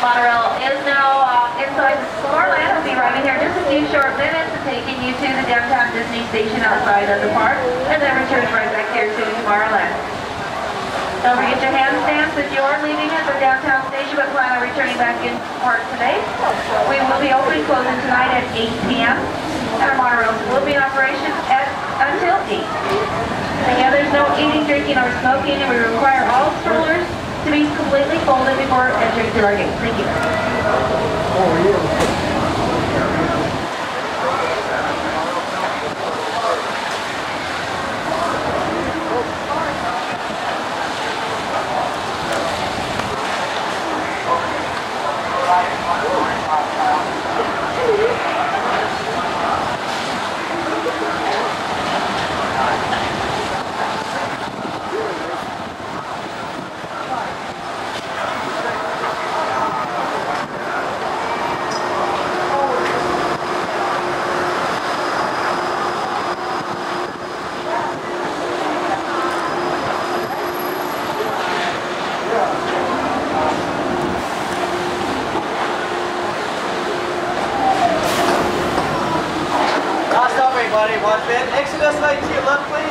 monorail is now inside Tomorrowland. We'll be arriving here in just a few short minutes and taking you to the downtown Disney station outside of the park, and then returning right back here to Tomorrowland. Don't forget your handstands if you're leaving at the downtown station but plan on returning back in park today. We will be opening closing tonight at 8 p.m. and our monorails will be in operation until 8. Again, there's no eating, drinking, or smoking, and we require all strollers to be completely folded before entering through our gate. Thank you. One bit. Exodus 19 left, please.